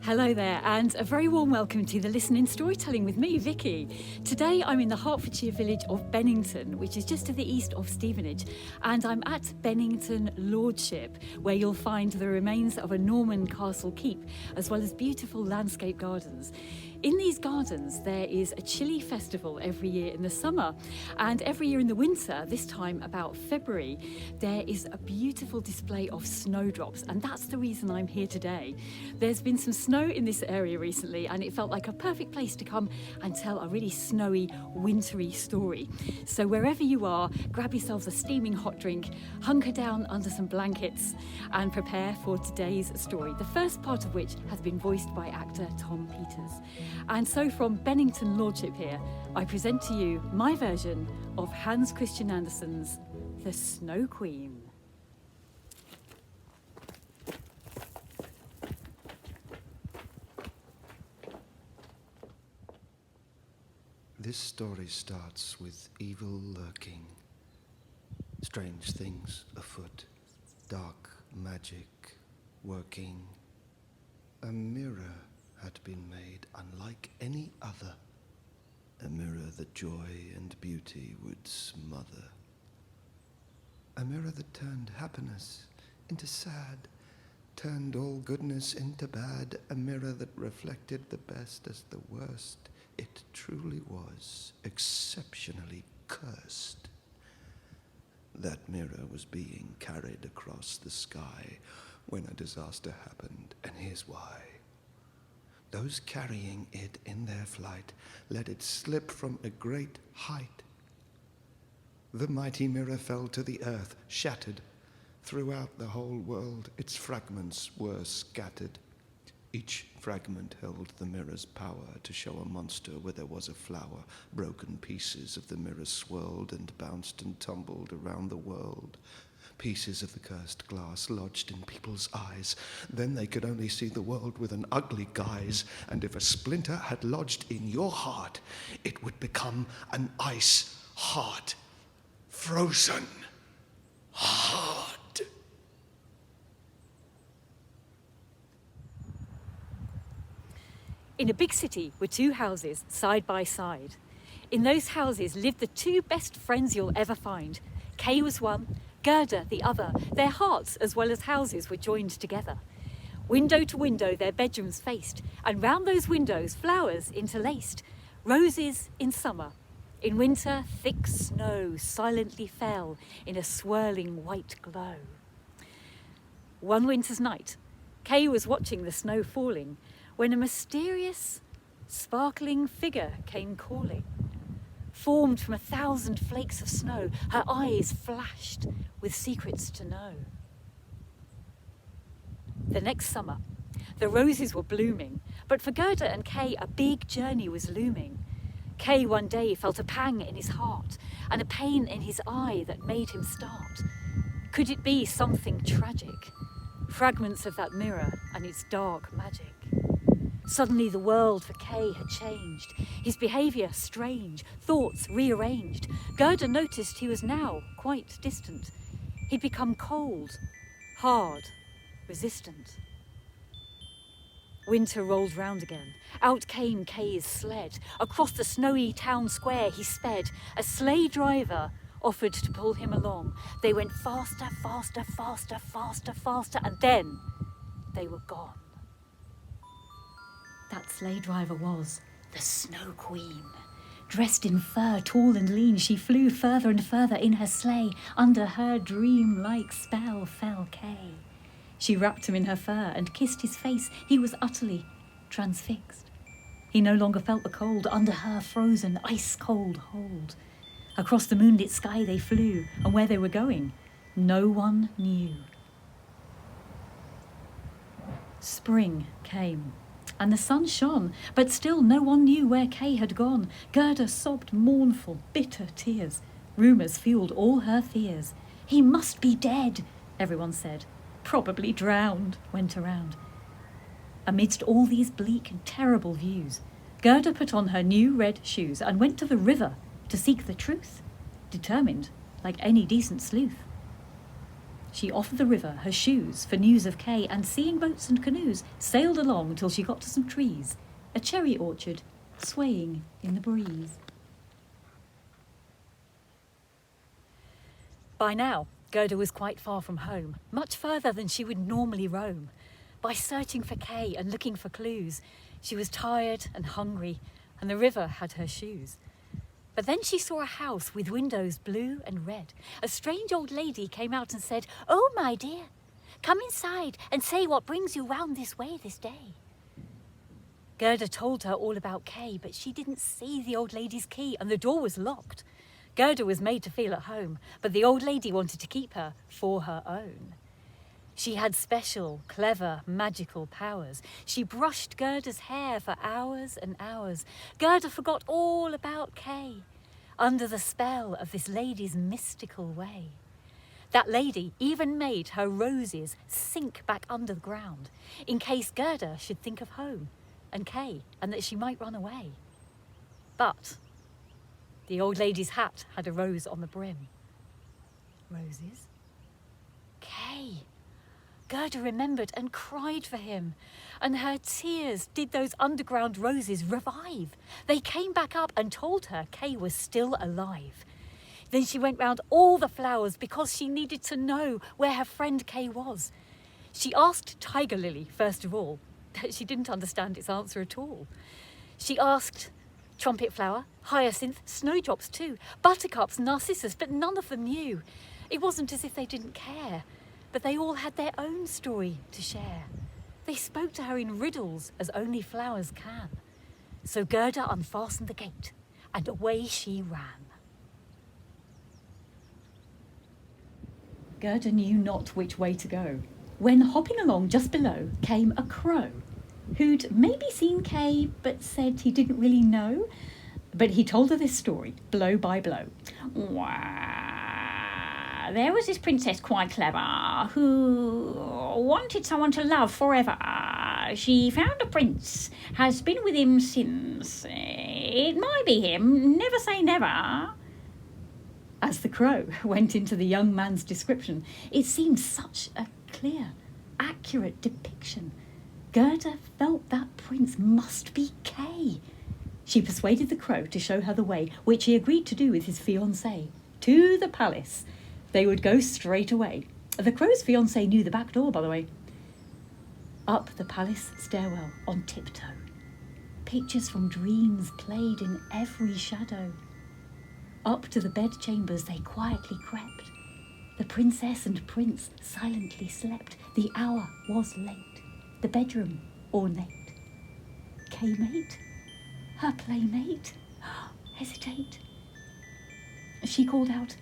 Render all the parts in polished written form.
Hello there, and a very warm welcome to the Listening Storytelling with me, Vicky. Today I'm in the Hertfordshire village of Benington, which is just to the east of Stevenage, and I'm at Benington Lordship, where you'll find the remains of a Norman castle keep, as well as beautiful landscape gardens. In these gardens, there is a chili festival every year in the summer, and every year in the winter, this time about February, there is a beautiful display of snowdrops, and that's the reason I'm here today. There's been some snow in this area recently, and it felt like a perfect place to come and tell a really snowy, wintry story. So wherever you are, grab yourselves a steaming hot drink, hunker down under some blankets, and prepare for today's story, the first part of which has been voiced by actor Tom Peters. And so from Benington Lordship here, I present to you my version of Hans Christian Andersen's The Snow Queen. This story starts with evil lurking, strange things afoot, dark magic working. A mirror had been made unlike any other, a mirror that joy and beauty would smother. A mirror that turned happiness into sad, turned all goodness into bad, a mirror that reflected the best as the worst. It truly was exceptionally cursed. That mirror was being carried across the sky when a disaster happened, and here's why. Those carrying it in their flight let it slip from a great height. The mighty mirror fell to the earth, shattered. Throughout the whole world, its fragments were scattered. Each fragment held the mirror's power to show a monster where there was a flower. Broken pieces of the mirror swirled and bounced and tumbled around the world. Pieces of the cursed glass lodged in people's eyes. Then they could only see the world with an ugly guise. And if a splinter had lodged in your heart, it would become an ice heart. Frozen hard. In a big city were two houses side by side. In those houses lived the two best friends you'll ever find. Kay was one, Gerda the other. Their hearts as well as houses were joined together. Window to window their bedrooms faced, and round those windows flowers interlaced. Roses in summer. In winter thick snow silently fell in a swirling white glow. One winter's night, Kay was watching the snow falling when a mysterious, sparkling figure came calling. Formed from 1,000 flakes of snow, her eyes flashed with secrets to know. The next summer, the roses were blooming, but for Gerda and Kay a big journey was looming. Kay one day felt a pang in his heart and a pain in his eye that made him start. Could it be something tragic? Fragments of that mirror and its dark magic. Suddenly the world for Kay had changed, his behaviour strange, thoughts rearranged. Gerda noticed he was now quite distant. He'd become cold, hard, resistant. Winter rolled round again. Out came Kay's sled. Across the snowy town square he sped. A sleigh driver offered to pull him along. They went faster, faster, faster, faster, faster, and then they were gone. That sleigh driver was the Snow Queen. Dressed in fur, tall and lean, she flew further and further in her sleigh. Under her dream-like spell fell Kay. She wrapped him in her fur and kissed his face. He was utterly transfixed. He no longer felt the cold under her frozen, ice-cold hold. Across the moonlit sky they flew, and where they were going, no one knew. Spring came. And the sun shone, but still no one knew where Kay had gone. Gerda sobbed mournful, bitter tears. Rumours fueled all her fears. He must be dead, everyone said. Probably drowned, went around. Amidst all these bleak and terrible views, Gerda put on her new red shoes and went to the river to seek the truth, determined like any decent sleuth. She offered the river her shoes for news of Kay, and seeing boats and canoes, sailed along till she got to some trees, a cherry orchard swaying in the breeze. By now, Gerda was quite far from home, much further than she would normally roam. By searching for Kay and looking for clues, she was tired and hungry, and the river had her shoes. But then she saw a house with windows blue and red. A strange old lady came out and said, "Oh, my dear, come inside and say what brings you round this way this day." Gerda told her all about Kay, but she didn't see the old lady's key, and the door was locked. Gerda was made to feel at home, but the old lady wanted to keep her for her own. She had special, clever, magical powers. She brushed Gerda's hair for hours and hours. Gerda forgot all about Kay, under the spell of this lady's mystical way. That lady even made her roses sink back under the ground, in case Gerda should think of home and Kay, and that she might run away. But the old lady's hat had a rose on the brim. Roses? Kay! Gerda remembered and cried for him, and her tears did those underground roses revive. They came back up and told her Kay was still alive. Then she went round all the flowers because she needed to know where her friend Kay was. She asked Tiger Lily first of all, but she didn't understand its answer at all. She asked Trumpet Flower, Hyacinth, Snowdrops too, Buttercups, Narcissus, but none of them knew. It wasn't as if they didn't care, but they all had their own story to share. They spoke to her in riddles, as only flowers can. So Gerda unfastened the gate, and away she ran. Gerda knew not which way to go, when hopping along just below came a crow, who'd maybe seen Kay, but said he didn't really know. But he told her this story, blow by blow. There was this princess quite clever, who wanted someone to love forever. She found a prince, has been with him since. It might be him, never say never. As the crow went into the young man's description, it seemed such a clear, accurate depiction. Gerda felt that prince must be Kay. She persuaded the crow to show her the way, which he agreed to do with his fiancée, to the palace. They would go straight away. The crow's fiancé knew the back door, by the way. Up the palace stairwell on tiptoe. Pictures from dreams played in every shadow. Up to the bedchambers they quietly crept. The princess and prince silently slept. The hour was late. The bedroom ornate. Kay-mate? Her playmate? Hesitate. She called out,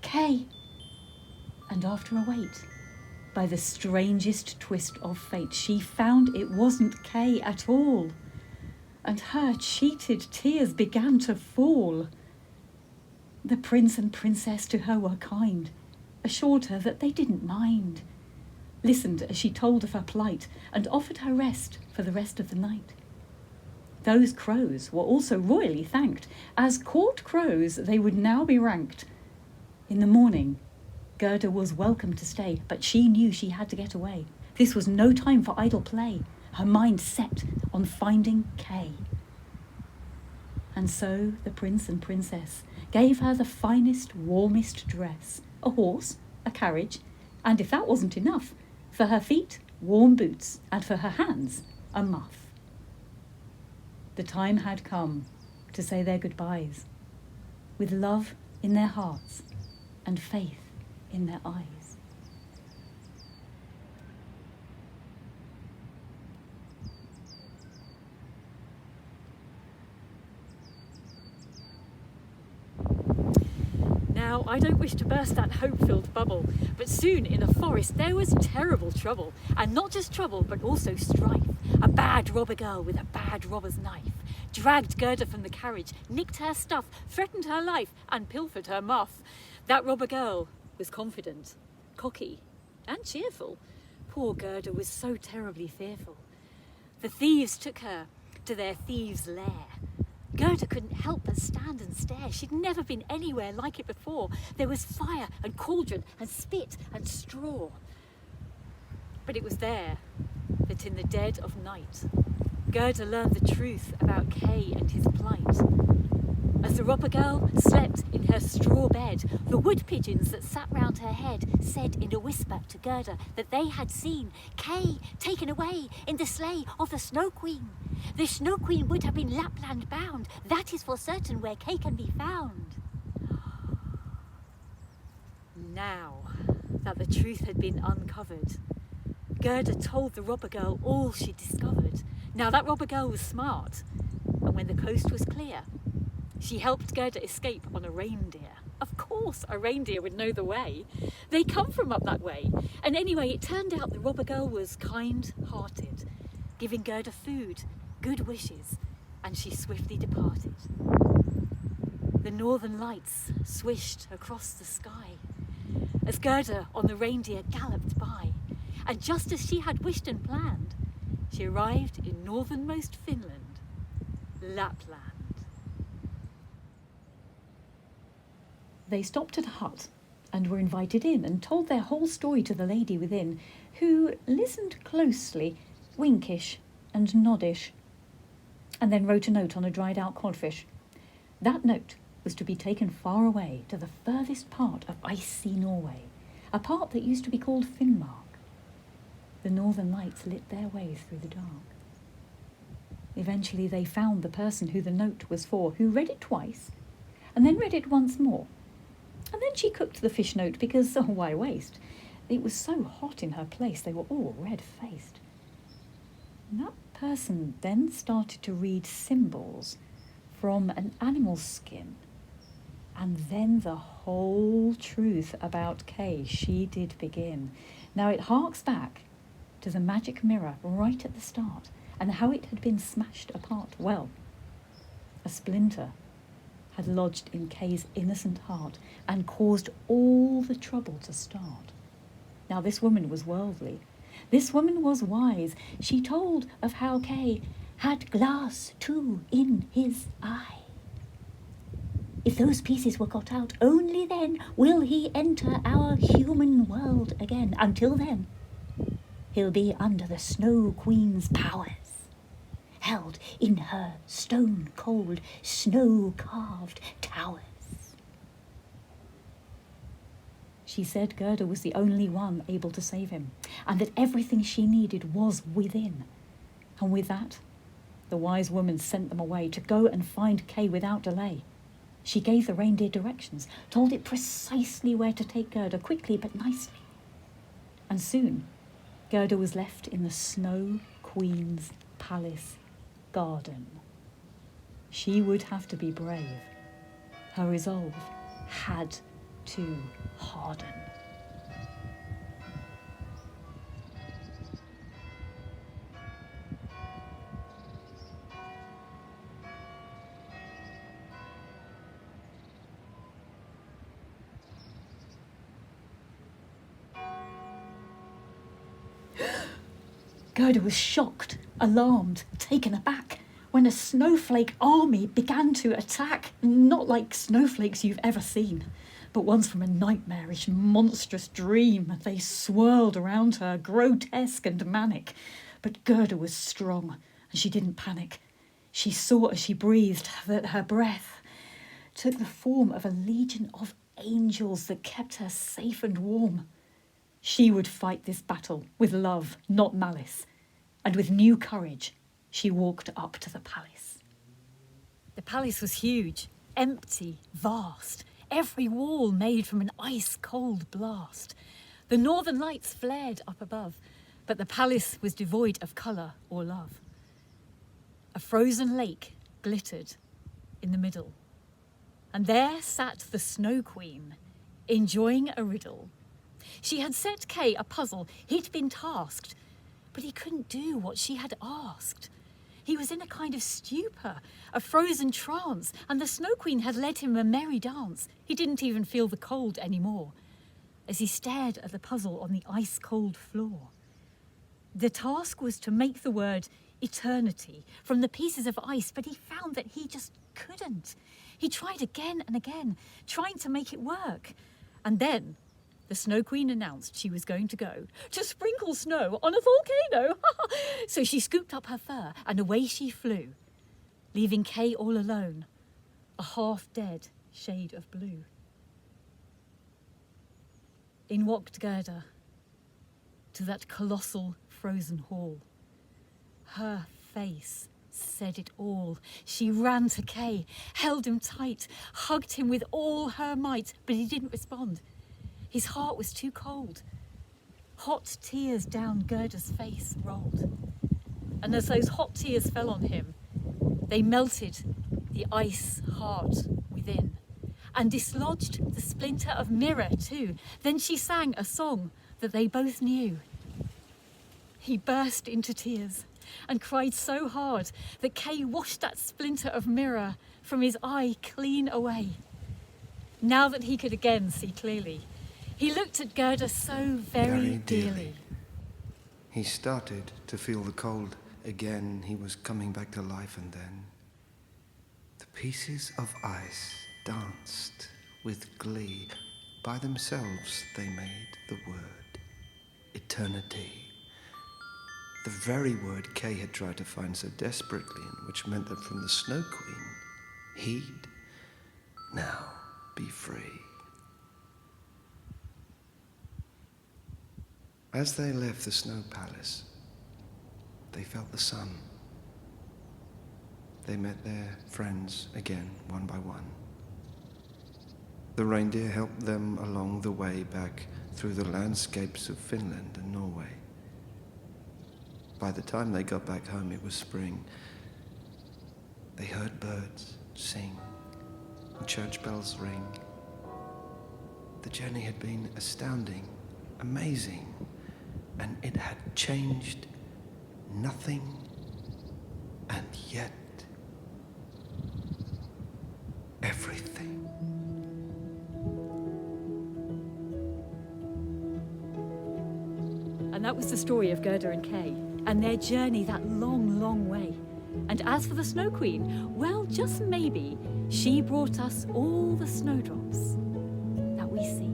"Kay!" And after a wait, by the strangest twist of fate, she found it wasn't Kay at all, and her cheated tears began to fall. The prince and princess to her were kind, assured her that they didn't mind, listened as she told of her plight, and offered her rest for the rest of the night. Those crows were also royally thanked. As court crows they would now be ranked. In the morning, Gerda was welcome to stay, but she knew she had to get away. This was no time for idle play. Her mind set on finding Kay. And so the prince and princess gave her the finest, warmest dress, a horse, a carriage, and if that wasn't enough, for her feet, warm boots, and for her hands, a muff. The time had come to say their goodbyes, with love in their hearts and faith in their eyes. Now, I don't wish to burst that hope-filled bubble, but soon in the forest there was terrible trouble, and not just trouble, but also strife. A bad robber girl with a bad robber's knife dragged Gerda from the carriage, nicked her stuff, threatened her life, and pilfered her muff. That robber girl was confident, cocky, and cheerful. Poor Gerda was so terribly fearful. The thieves took her to their thieves' lair. Gerda couldn't help but stand and stare. She'd never been anywhere like it before. There was fire and cauldron and spit and straw. But it was there that in the dead of night, Gerda learned the truth about Kay and his plight. As the robber girl slept in her straw bed, the wood pigeons that sat round her head said in a whisper to Gerda that they had seen Kay taken away in the sleigh of the Snow Queen. The Snow Queen would have been Lapland bound. That is for certain where Kay can be found. Now that the truth had been uncovered, Gerda told the robber girl all she'd discovered. Now that robber girl was smart, and when the coast was clear, she helped Gerda escape on a reindeer. Of course, a reindeer would know the way. They come from up that way. And anyway, it turned out the robber girl was kind-hearted, giving Gerda food, good wishes, and she swiftly departed. The northern lights swished across the sky as Gerda on the reindeer galloped by. And just as she had wished and planned, she arrived in northernmost Finland, Lapland. They stopped at a hut and were invited in and told their whole story to the lady within, who listened closely, winkish and noddish, and then wrote a note on a dried-out codfish. That note was to be taken far away to the furthest part of icy Norway, a part that used to be called Finnmark. The northern lights lit their way through the dark. Eventually they found the person who the note was for, who read it twice, and then read it once more. And then she cooked the fish note because, oh, why waste? It was so hot in her place, they were all red-faced. And that person then started to read symbols from an animal's skin. And then the whole truth about Kay, she did begin. Now it harks back to the magic mirror right at the start and how it had been smashed apart. Well, a splinter had lodged in Kay's innocent heart and caused all the trouble to start. Now this woman was worldly. This woman was wise. She told of how Kay had glass too in his eye. If those pieces were got out, only then will he enter our human world again. Until then, he'll be under the Snow Queen's powers, held in her stone-cold, snow-carved towers. She said Gerda was the only one able to save him, and that everything she needed was within. And with that, the wise woman sent them away to go and find Kay without delay. She gave the reindeer directions, told it precisely where to take Gerda, quickly but nicely. And soon, Gerda was left in the Snow Queen's palace garden. She would have to be brave. Her resolve had to harden. Gerda was shocked, alarmed, taken aback when a snowflake army began to attack. Not like snowflakes you've ever seen, but ones from a nightmarish, monstrous dream. They swirled around her, grotesque and manic. But Gerda was strong, and she didn't panic. She saw as she breathed that her breath took the form of a legion of angels that kept her safe and warm. She would fight this battle with love, not malice. And with new courage, she walked up to the palace. The palace was huge, empty, vast, every wall made from an ice-cold blast. The northern lights flared up above, but the palace was devoid of colour or love. A frozen lake glittered in the middle, and there sat the Snow Queen, enjoying a riddle. She had set Kay a puzzle he'd been tasked, but he couldn't do what she had asked. He was in a kind of stupor, a frozen trance, and the Snow Queen had led him a merry dance. He didn't even feel the cold anymore, as he stared at the puzzle on the ice-cold floor. The task was to make the word eternity from the pieces of ice, but he found that he just couldn't. He tried again and again, trying to make it work. And then the Snow Queen announced she was going to go to sprinkle snow on a volcano. So she scooped up her fur and away she flew, leaving Kay all alone, a half-dead shade of blue. In walked Gerda to that colossal frozen hall. Her face said it all. She ran to Kay, held him tight, hugged him with all her might, but he didn't respond. His heart was too cold. Hot tears down Gerda's face rolled. And as those hot tears fell on him, they melted the ice heart within and dislodged the splinter of mirror too. Then she sang a song that they both knew. He burst into tears and cried so hard that Kay washed that splinter of mirror from his eye clean away. Now that he could again see clearly, he looked at Gerda so very dearly. He started to feel the cold again. He was coming back to life, and then the pieces of ice danced with glee. By themselves they made the word eternity. The very word Kay had tried to find so desperately, and which meant that from the Snow Queen, he'd now be free. As they left the Snow Palace, they felt the sun. They met their friends again, one by one. The reindeer helped them along the way back through the landscapes of Finland and Norway. By the time they got back home, it was spring. They heard birds sing and church bells ring. The journey had been astounding, amazing, and it had changed nothing, and yet everything. And that was the story of Gerda and Kay and their journey that long, long way. And as for the Snow Queen, well, just maybe she brought us all the snowdrops that we see.